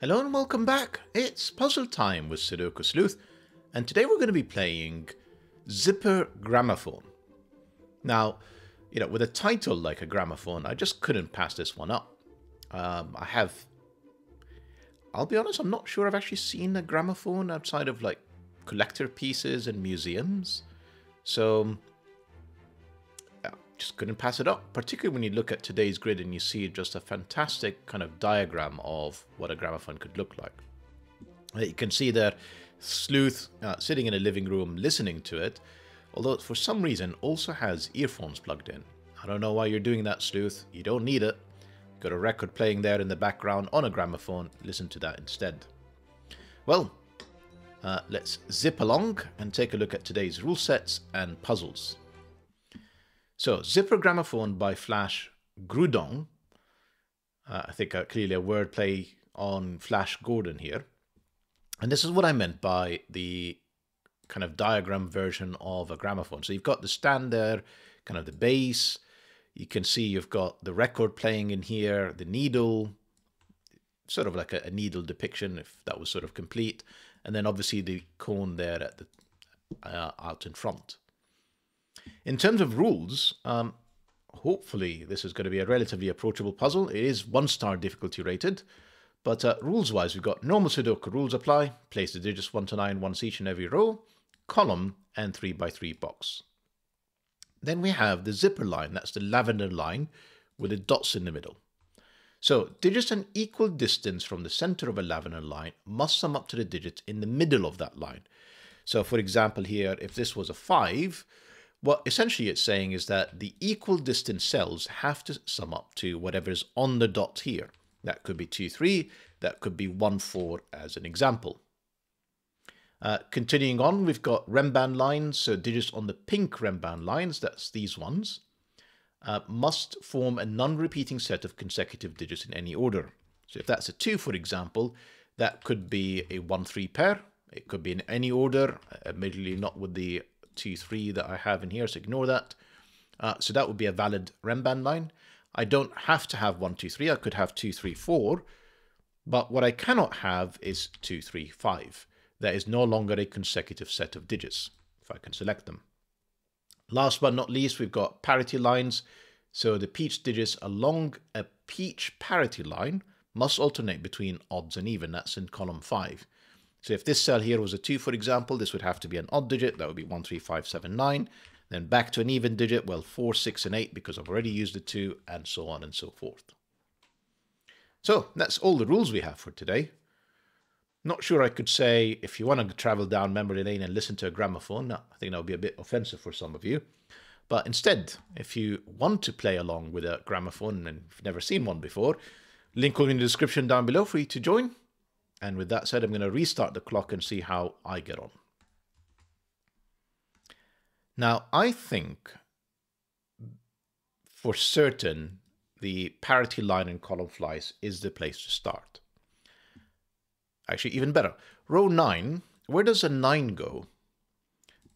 Hello and welcome back. It's puzzle time with Sudoku Sleuth, and today we're going to be playing Zipper Gramophone. Now, with a title like a gramophone, I just couldn't pass this one up. I'll be honest, I'm not sure I've actually seen a gramophone outside of like collector pieces and museums. So, just couldn't pass it up, particularly when you look at today's grid and you see just a fantastic kind of diagram of what a gramophone could look like. You can see there Sleuth sitting in a living room listening to it, although for some reason also has earphones plugged in. I don't know why you're doing that, Sleuth. You don't need it. Got a record playing there in the background on a gramophone. Listen to that instead. Well, let's zip along and take a look at today's rule sets and puzzles. So, Zipper Gramophone by Flash Groudon. I think clearly a wordplay on Flash Groudon here. And this is what I meant by the kind of diagram version of a gramophone. So you've got the stand there, kind of the base. You can see you've got the record playing in here, the needle, sort of like a needle depiction if that was sort of complete. And then obviously the cone there at the out in front. In terms of rules, hopefully this is going to be a relatively approachable puzzle. It is 1-star difficulty rated, but rules-wise, we've got normal Sudoku rules apply, place the digits 1 to 9 once each in every row, column, and 3x3 box. Then we have the zipper line, that's the lavender line, with the dots in the middle. So, digits an equal distance from the center of a lavender line must sum up to the digits in the middle of that line. So, for example here, if this was a 5, what essentially it's saying is that the equal distance cells have to sum up to whatever is on the dot here. That could be 2, 3, that could be 1, 4 as an example. Continuing on, we've got Renban Lines, so digits on the pink Renban lines, that's these ones, must form a non-repeating set of consecutive digits in any order. So if that's a 2, for example, that could be a 1, 3 pair. It could be in any order, admittedly not with the 2, 3 that I have in here, so ignore that. So that would be a valid Renban line. I don't have to have 1, 2, 3. I could have 2, 3, 4. But what I cannot have is 2, 3, 5. That is no longer a consecutive set of digits, if I can select them. Last but not least, we've got parity lines. So the peach digits along a peach parity line must alternate between odds and even. That's in column 5. So if this cell here was a 2, for example, this would have to be an odd digit. That would be 1, 3, 5, 7, 9. Then back to an even digit, well, 4, 6, and 8, because I've already used the 2, and so on and so forth. So that's all the rules we have for today. Not sure I could say, if you want to travel down memory lane and listen to a gramophone, I think that would be a bit offensive for some of you. But instead, if you want to play along with a gramophone and you've never seen one before, link will be in the description down below for you to join. And with that said, I'm going to restart the clock and see how I get on. Now, I think for certain the parity line and column flies is the place to start. Actually, even better. Row 9, where does a 9 go?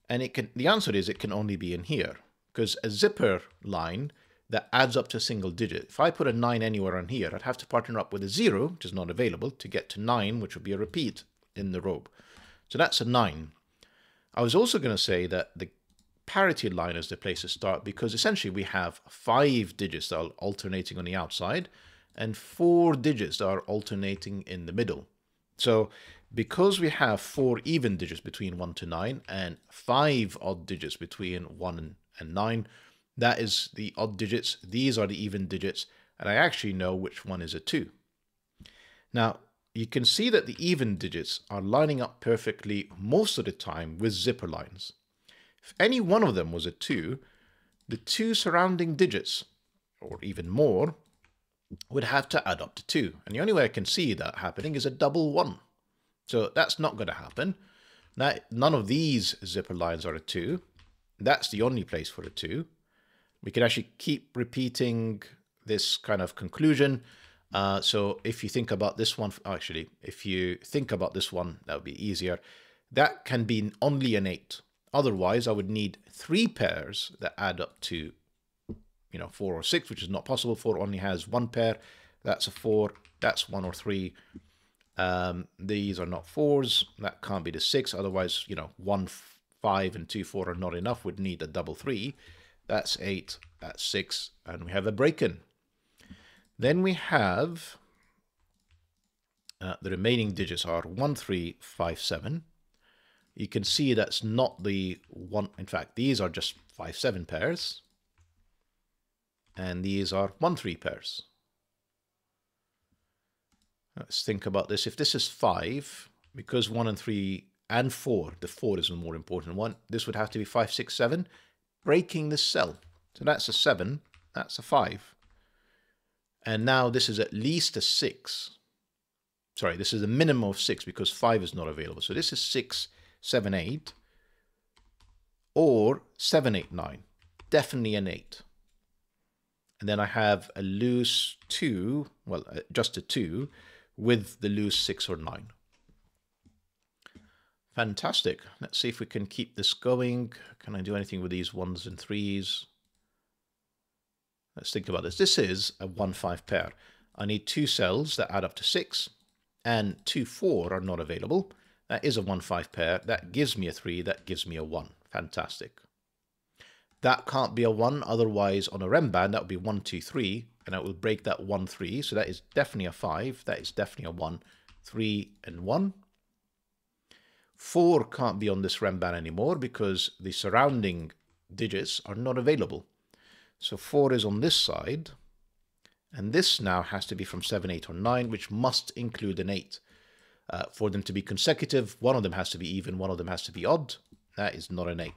And the answer is it can only be in here, because a zipper line that adds up to a single digit. If I put a 9 anywhere on here, I'd have to partner up with a 0, which is not available, to get to 9, which would be a repeat in the row. So that's a 9. I was also going to say that the parity line is the place to start, because essentially we have 5 digits that are alternating on the outside, and 4 digits that are alternating in the middle. So because we have 4 even digits between 1 to 9, and 5 odd digits between 1 and 9, that is the odd digits, these are the even digits, and I actually know which one is a 2. Now, you can see that the even digits are lining up perfectly most of the time with zipper lines. If any one of them was a 2, the 2 surrounding digits, or even more, would have to add up to 2. And the only way I can see that happening is a double 1. So that's not going to happen. Now, none of these zipper lines are a 2. That's the only place for a 2. We can actually keep repeating this kind of conclusion. So if you think about this one, actually, if you think about this one, that would be easier. That can be only an 8. Otherwise, I would need 3 pairs that add up to, 4 or 6, which is not possible. 4 only has 1 pair. That's a 4. That's 1 or 3. These are not 4s. That can't be the 6. Otherwise, you know, 1, 5 and 2, 4 are not enough. We'd need a double 3. That's 8. That's 6. And we have a break-in. Then we have the remaining digits are 1, 3, 5, 7. You can see that's not the one. In fact, these are just 5, 7 pairs. And these are 1, 3 pairs. Let's think about this. If this is 5, because 1 and 3 and 4, the 4 is the more important one, this would have to be 5, 6, 7, breaking this cell. So that's a 7, that's a 5. And now this is at least a 6. Sorry, this is a minimum of 6 because 5 is not available. So this is 6, 7, 8, or 7, 8, 9. Definitely an 8. And then I have a loose 2, well, just a 2, with the loose 6 or 9. Fantastic. Let's see if we can keep this going. Can I do anything with these 1s and 3s? Let's think about this. This is a 1, 5 pair. I need 2 cells that add up to 6, and 2, 4 are not available. That is a 1, 5 pair. That gives me a 3. That gives me a 1. Fantastic. That can't be a 1. Otherwise, on a Renban, that would be 1, 2, 3. And I will break that 1, 3. So that is definitely a 5. That is definitely a 1, 3, and 1. 4 can't be on this Renban anymore because the surrounding digits are not available. So 4 is on this side. And this now has to be from 7, 8, or 9, which must include an 8. For them to be consecutive, one of them has to be even, one of them has to be odd. That is not an 8.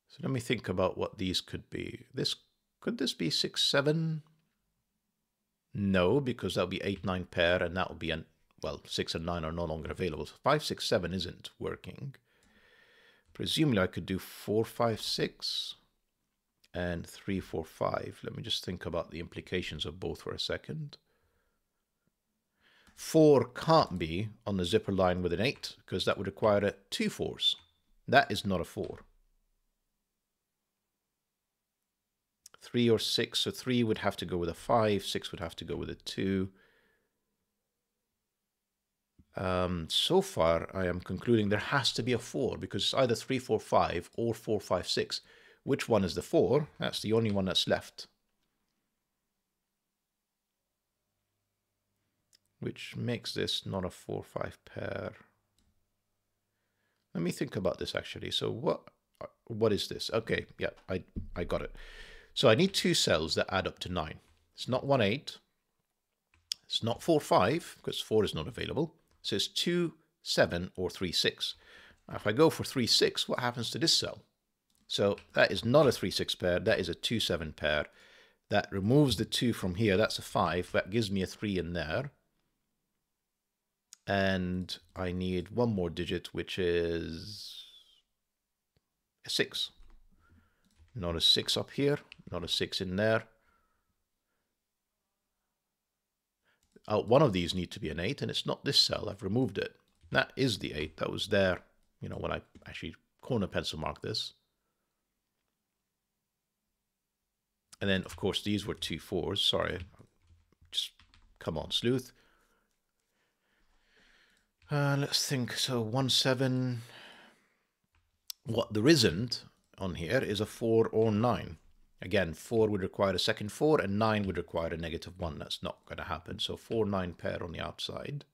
So let me think about what these could be. Could this be 6, 7? No, because that would be 8, 9 pair, and that would be, well, 6 and 9 are no longer available. So 5, 6, 7 isn't working. Presumably I could do 4, 5, 6, and 3, 4, 5. Let me just think about the implications of both for a second. 4 can't be on the zipper line with an 8, because that would require 2 4s. That is not a 4. 3 or 6, so 3 would have to go with a 5, 6 would have to go with a 2. So far, I am concluding there has to be a 4, because it's either 3, 4, 5 or 4, 5, 6. Which one is the 4? That's the only one that's left. Which makes this not a 4, 5 pair. Let me think about this actually. So what is this? Okay, yeah, I got it. So I need 2 cells that add up to 9. It's not 1, 8. It's not 4, 5, because 4 is not available. So it's 2, 7, or 3, 6. Now if I go for 3, 6, what happens to this cell? So that is not a 3, 6 pair. That is a 2, 7 pair. That removes the 2 from here. That's a 5. That gives me a 3 in there. And I need one more digit, which is a 6. Not a 6 up here. Not a 6 in there. One of these need to be an 8, and it's not this cell. I've removed it. That is the 8. That was there, you know, when I actually corner pencil marked this. And then, of course, these were 2 4s. Sorry. Just come on, Sleuth. Let's think. So 1, 7. What there isn't on here is a 4 or 9. Again, 4 would require a second 4, and 9 would require a -1. That's not going to happen. So 4, 9 pair on the outside.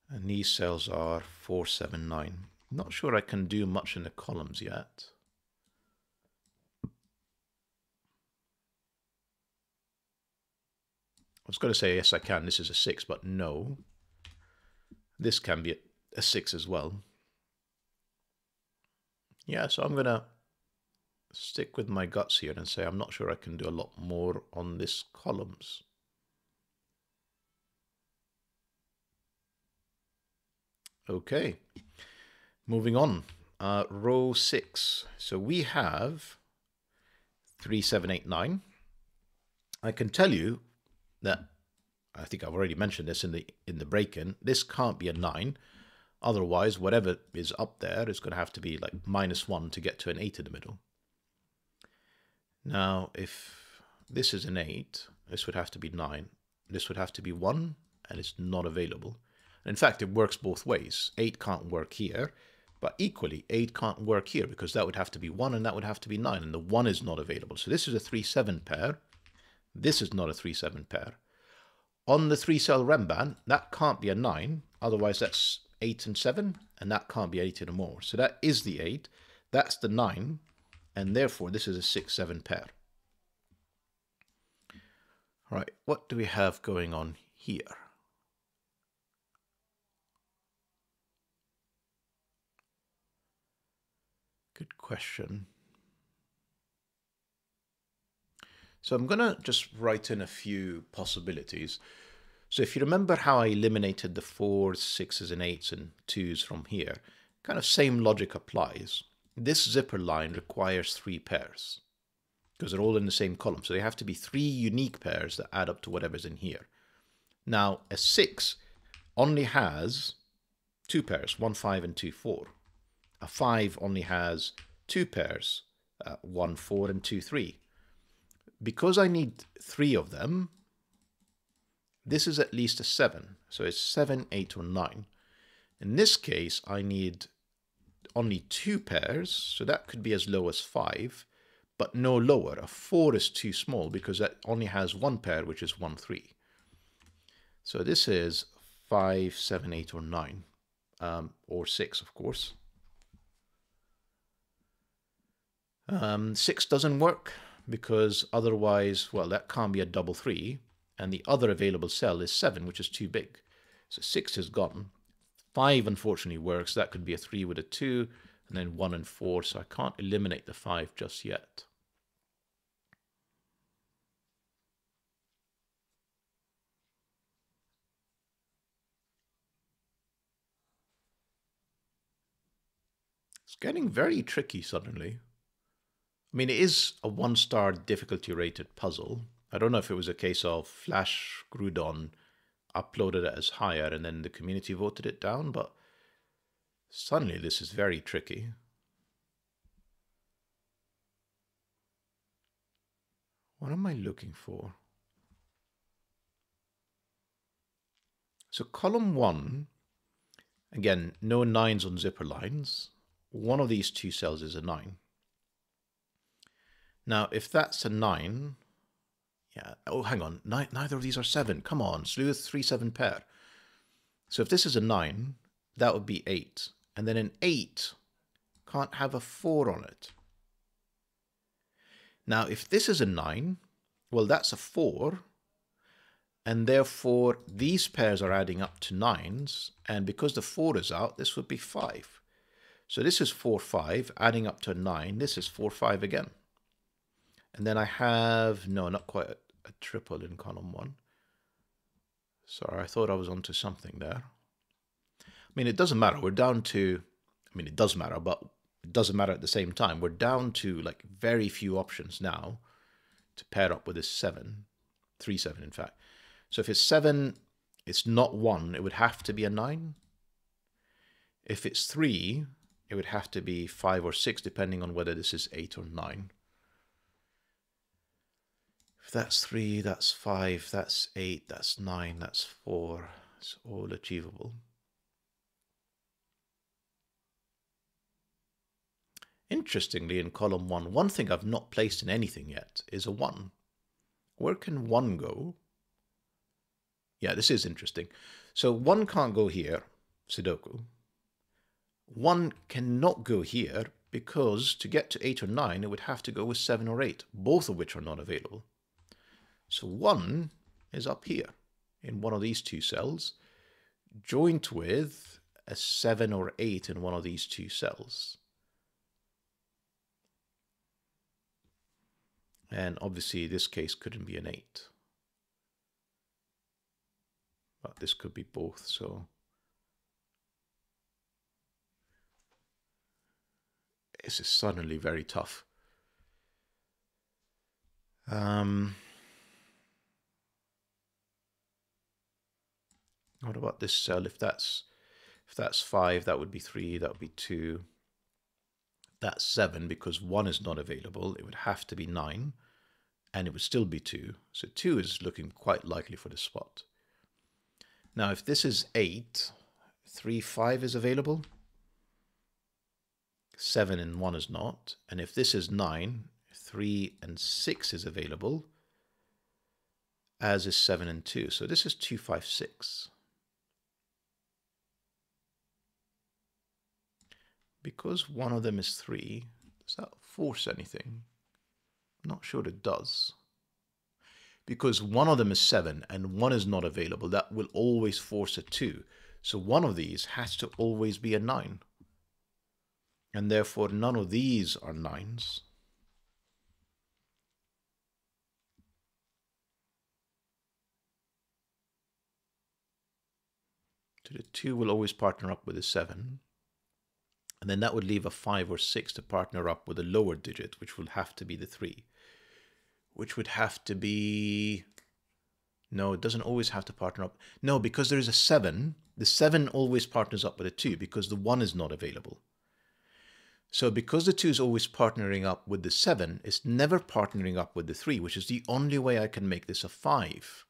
And these cells are 4, 7, 9. Not sure I can do much in the columns yet. I was going to say, yes, I can. This is a 6, but no. This can be a 6 as well. Yeah, so I'm going to stick with my guts here and say I'm not sure I can do a lot more on this columns. Okay, moving on. Row 6. So we have 3, 7, 8, 9. I can tell you that I think I've already mentioned this in the break-in. This can't be a 9. Otherwise, whatever is up there is going to have to be like -1 to get to an 8 in the middle. Now, if this is an 8. This would have to be 9. This would have to be 1, and it's not available. In fact, it works both ways. 8 can't work here, but equally, 8 can't work here because that would have to be 1 and that would have to be 9, and the 1 is not available. So this is a 3-7 pair. This is not a 3-7 pair. On the 3-cell Renban, that can't be a 9, otherwise that's 8 and 7, and that can't be 8 anymore. So that is the 8, that's the 9, and therefore this is a 6-7 pair. All right, what do we have going on here? Good question. So I'm going to just write in a few possibilities. So if you remember how I eliminated the 4s, 6s, and 8s and 2s from here, kind of same logic applies. This zipper line requires 3 pairs because they're all in the same column. So they have to be 3 unique pairs that add up to whatever's in here. Now, a 6 only has 2 pairs, 1, 5, and 2, 4. A 5 only has 2 pairs, 1, 4, and 2, 3. Because I need 3 of them, this is at least a 7. So it's 7, 8, or 9. In this case, I need only 2 pairs, so that could be as low as 5, but no lower. A 4 is too small because that only has 1 pair, which is 1, 3. So this is 5, 7, 8, or 9, or 6, of course. 6 doesn't work because otherwise, well, that can't be a double 3, and the other available cell is 7, which is too big. So 6 is gone. 5 unfortunately works. That could be a 3 with a 2, and then 1 and 4, so I can't eliminate the 5 just yet. It's getting very tricky suddenly. I mean, it is a 1-star difficulty rated puzzle. I don't know if it was a case of Flash Groudon uploaded it as higher and then the community voted it down, but suddenly this is very tricky. What am I looking for? So column 1, again, no 9s on zipper lines. One of these 2 cells is a 9. Now, if that's a 9, yeah, oh, hang on, neither of these are 7. Come on, Sleuth 3-7 pair. So if this is a 9, that would be 8. And then an 8 can't have a 4 on it. Now, if this is a 9, well, that's a 4. And therefore, these pairs are adding up to 9s. And because the 4 is out, this would be 5. So this is 4, 5, adding up to a 9. This is 4, 5 again. And then I have, no, not quite a triple in column 1. Sorry, I thought I was onto something there. I mean, it doesn't matter. We're down to, I mean, it does matter, but it doesn't matter at the same time. We're down to like very few options now to pair up with this 7, 3, 7 in fact. So if it's 7, it's not 1, it would have to be a 9. If it's 3, it would have to be 5 or 6, depending on whether this is 8 or 9. If that's 3, that's 5, that's 8, that's 9, that's 4. It's all achievable. Interestingly, in column 1, one thing I've not placed in anything yet is a 1. Where can 1 go? Yeah, this is interesting. So 1 can't go here, Sudoku. 1 cannot go here because to get to 8 or 9, it would have to go with 7 or 8, both of which are not available. So 1 is up here in one of these 2 cells, joined with a 7 or 8 in one of these 2 cells. And obviously this case couldn't be an 8. But this could be both, so this is suddenly very tough. What about this cell? If that's 5, that would be 3, that would be 2. That's 7 because 1 is not available. It would have to be 9. and it would still be 2. So 2 is looking quite likely for the spot. Now, if this is 8, 3, 5 is available. 7 and 1 is not. And if this is 9, 3 and 6 is available, as is 7 and 2. So this is 2, 5, 6. Because one of them is 3, does that force anything? I'm not sure it does. Because one of them is 7 and one is not available, that will always force a 2. So one of these has to always be a 9. And therefore none of these are 9s. So the 2 will always partner up with a 7. And then that would leave a 5 or 6 to partner up with a lower digit, which will have to be the 3. Which would have to be... No, it doesn't always have to partner up. No, because there is a 7. The 7 always partners up with a 2 because the 1 is not available. So because the 2 is always partnering up with the 7, it's never partnering up with the 3, which is the only way I can make this a 5.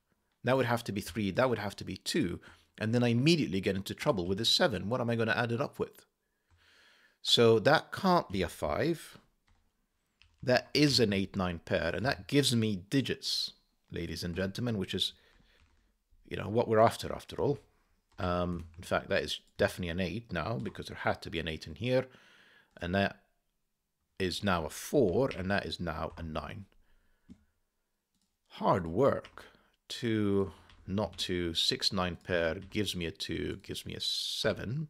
That would have to be 3, that would have to be 2. And then I immediately get into trouble with the 7. What am I going to add it up with? So that can't be a 5. That is an 8-9 pair, and that gives me digits, ladies and gentlemen, which is, you know, what we're after all. In fact, that is definitely an 8 now, because there had to be an 8 in here, and that is now a 4, and that is now a 9. Hard work to not to 6-9 pair gives me a 2, gives me a 7.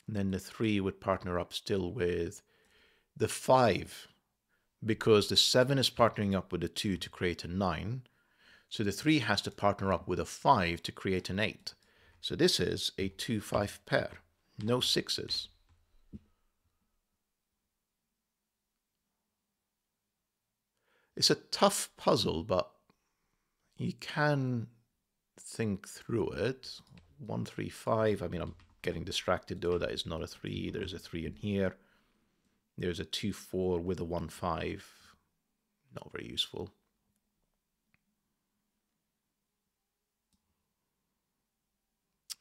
And then the 3 would partner up still with the 5, because the 7 is partnering up with the 2 to create a 9. So the 3 has to partner up with a 5 to create an 8. So this is a 2-5 pair, no 6s. It's a tough puzzle, but you can think through it. 1, 3, 5. I mean, I'm getting distracted though. That is not a 3. There's a 3 in here. There's a 2, 4 with a 1, 5. Not very useful.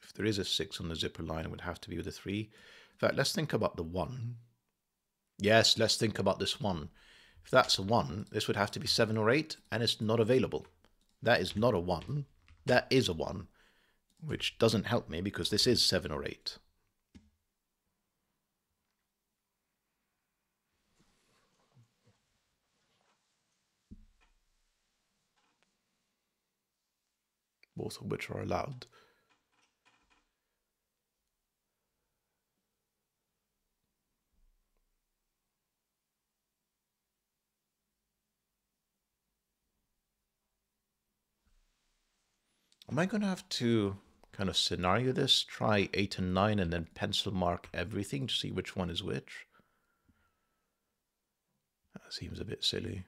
If there is a 6 on the zipper line, it would have to be with a 3. In fact, let's think about the 1. Yes, let's think about this 1. If that's a 1, this would have to be 7 or 8, and it's not available. That is not a 1. That is a 1, which doesn't help me because this is 7 or 8. Both of which are allowed. Am I going to have to kind of scenario this, try 8 and 9 and then pencil mark everything to see which one is which? That seems a bit silly.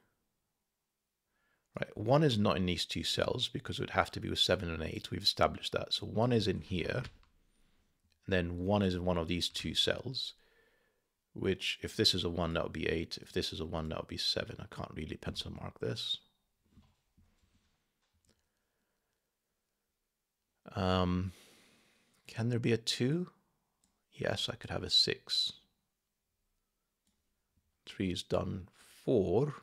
Right, 1 is not in these 2 cells because it would have to be with 7 and 8. We've established that. So 1 is in here. And then 1 is in one of these 2 cells. Which, if this is a 1, that would be 8. If this is a 1, that would be 7. I can't really pencil mark this. Can there be a 2? Yes, I could have a 6. 3 is done. 4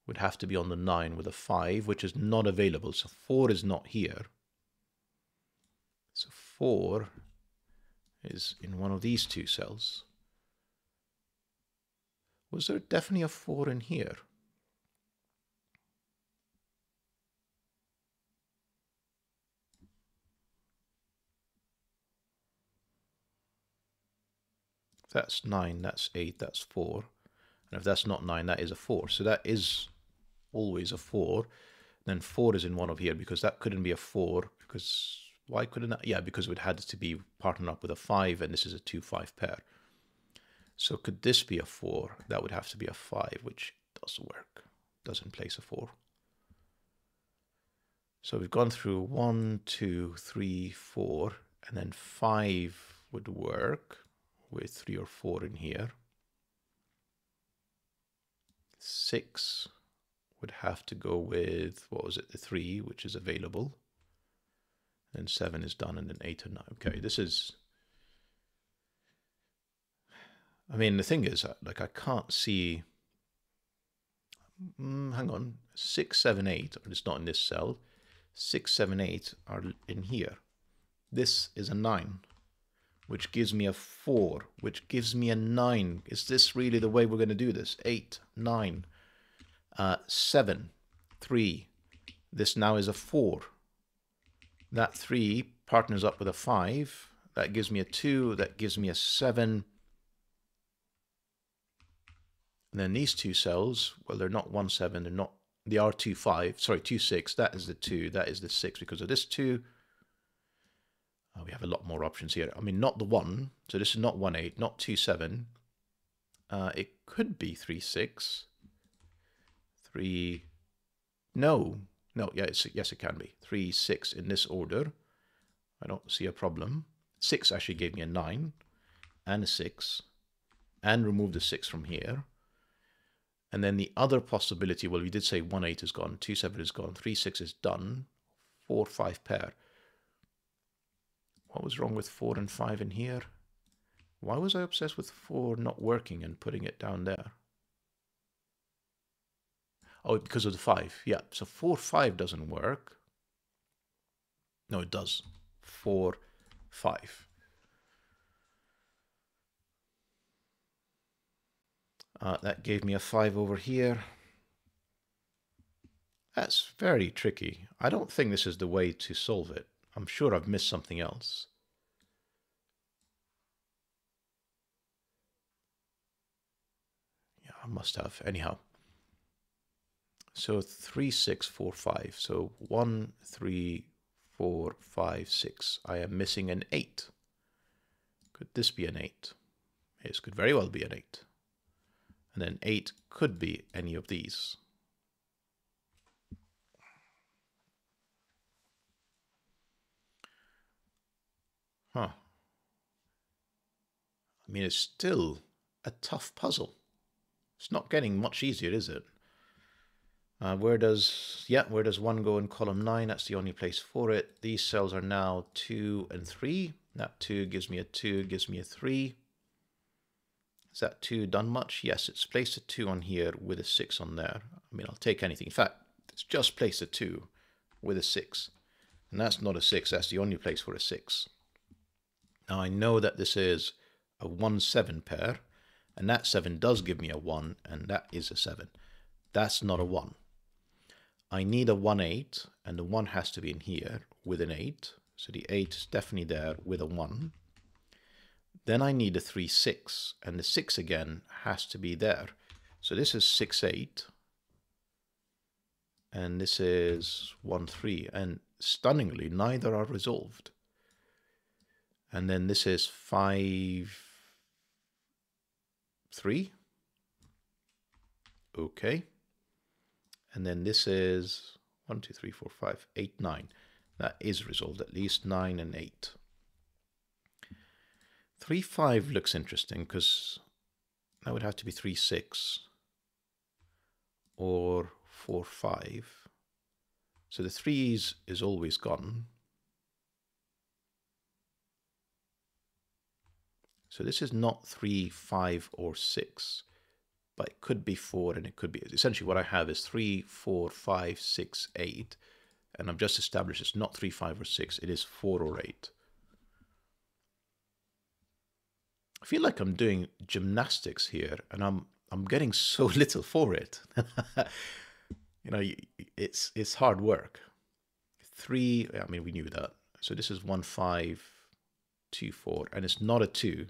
would have to be on the 9 with a 5, which is not available. So 4 is not here. So 4 is in one of these 2 cells. Was there definitely a 4 in here? If that's 9, that's 8, that's 4. And if that's not 9, that is a 4. So that is always a 4. Then 4 is in one of here because that couldn't be a 4. Because why couldn't that? Yeah, because it would have to be partnered up with a 5, and this is a 2-5 pair. So could this be a 4? That would have to be a 5, which doesn't work. Doesn't place a 4. So we've gone through 1, 2, 3, 4, and then 5 would work. with 3 or 4 in here. 6 would have to go with, what was it, the 3, which is available. Then 7 is done, and then 8 and 9. Okay, this is... I mean, the thing is, like, I can't see... hang on. 6, 7, 8, it's not in this cell. 6, 7, 8 are in here. This is a 9, which gives me a 4, which gives me a 9. Is this really the way we're going to do this? 8, 9, 7, 3. This now is a 4. That 3 partners up with a 5. That gives me a 2. That gives me a 7. And then these two cells, well, they're not 1, 7. They're not. They are 2, 5. Sorry, 2, 6. That is the 2. That is the 6 because of this 2. We have a lot more options here. I mean, not the 1. So this is not 1, 8, not 2, 7. It could be 3, 6. 3. No. No, yeah, yes, it can be. 3, 6 in this order. I don't see a problem. 6 actually gave me a 9 and a 6 and removed the 6 from here. And then the other possibility, well, we did say 1, 8 is gone, 2, 7 is gone, 3, 6 is done, 4, 5 pair. What was wrong with 4 and 5 in here? Why was I obsessed with 4 not working and putting it down there? Oh, because of the 5. Yeah, so 4, 5 doesn't work. No, it does. 4, 5. That gave me a 5 over here. That's very tricky. I don't think this is the way to solve it. I'm sure I've missed something else. Yeah, I must have. Anyhow. So 3, 6, 4, 5. So 1, 3, 4, 5, 6. I am missing an 8. Could this be an 8? This could very well be an 8. And then 8 could be any of these. Huh. I mean, it's still a tough puzzle. It's not getting much easier, is it? Where does 1 go in column 9? That's the only place for it. These cells are now 2 and 3. That 2 gives me a 2, gives me a 3. Is that 2 done much? Yes, it's placed a 2 on here with a 6 on there. I mean, I'll take anything. In fact, it's just placed a 2 with a 6. And that's not a 6. That's the only place for a 6. Now, I know that this is a 1, 7 pair. And that 7 does give me a 1. And that is a 7. That's not a 1. I need a 1, 8. And the 1 has to be in here with an 8. So the 8 is definitely there with a 1. Then I need a 3, 6, and the 6 again has to be there. So this is 6, 8, and this is 1, 3, and stunningly, neither are resolved. And then this is 5, 3. Okay. And then this is 1, 2, 3, 4, 5, 8, 9. That is resolved, at least 9 and 8. 3, 5 looks interesting because that would have to be 3, 6 or 4, 5. So the 3s is always gone. So this is not 3, 5, or 6, but it could be 4 and it could be... Essentially what I have is 3, 4, 5, 6, 8. And I've just established it's not 3, 5, or 6. It is 4 or 8. I feel like I'm doing gymnastics here, and I'm getting so little for it. You know, it's hard work. 3, I mean, we knew that. So this is 1, 5, 2, 4, and it's not a 2,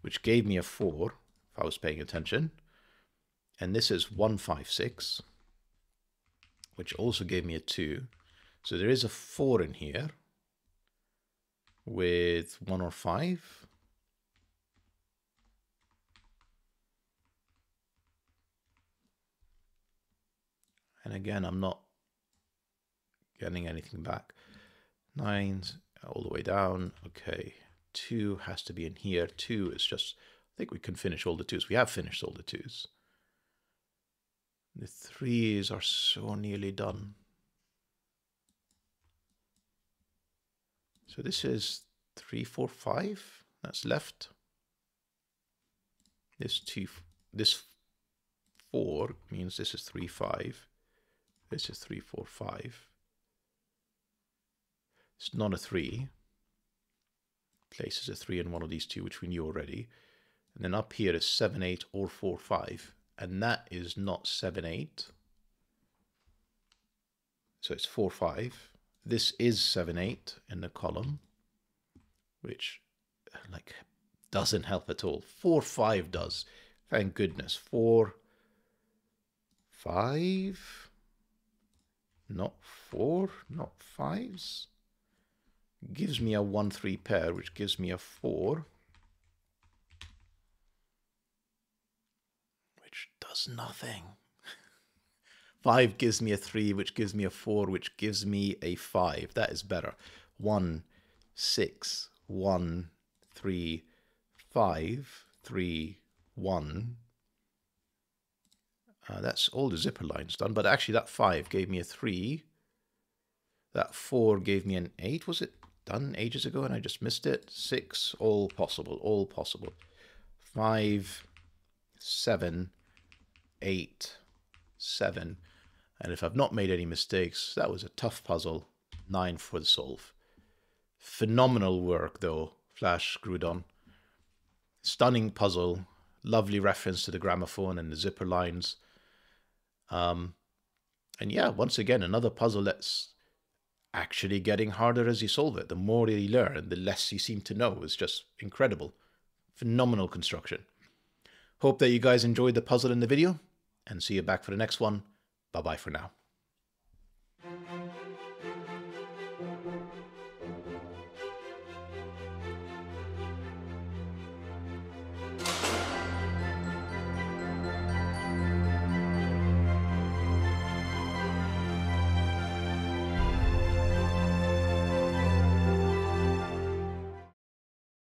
which gave me a 4, if I was paying attention. And this is 1, 5, 6, which also gave me a 2. So there is a 4 in here with 1 or 5. And again, I'm not getting anything back. 9s all the way down. Okay. 2 has to be in here. 2 is just, I think we can finish all the 2s. We have finished all the 2s. The 3s are so nearly done. So this is 3, 4, 5. That's left. This 4 means this is 3, 5. This is 3, 4, 5. It's not a 3. Places a 3 in one of these two, which we knew already. And then up here is 7, 8, or 4, 5. And that is not 7, 8. So it's 4, 5. This is 7, 8 in the column, which like doesn't help at all. 4, 5 does. Thank goodness. 4, 5. Not 4, not 5s. Gives me a 1, 3 pair, which gives me a 4. Which does nothing. 5 gives me a 3, which gives me a 4, which gives me a 5. That is better. 1, 6, 1, 3, 5, 3, 1. That's all the zipper lines done, but actually that 5 gave me a 3. That 4 gave me an 8. Was it done ages ago and I just missed it? 6, all possible, all possible. 5, 7, 8, 7. And if I've not made any mistakes, that was a tough puzzle. 9 for the solve. Phenomenal work though, Flash Groudon. Stunning puzzle. Lovely reference to the gramophone and the zipper lines. And yeah, once again, another puzzle that's actually getting harder as you solve it. The more you learn, the less you seem to know. It's just incredible. Phenomenal construction. Hope that you guys enjoyed the puzzle in the video, and see you back for the next one. Bye-bye for now.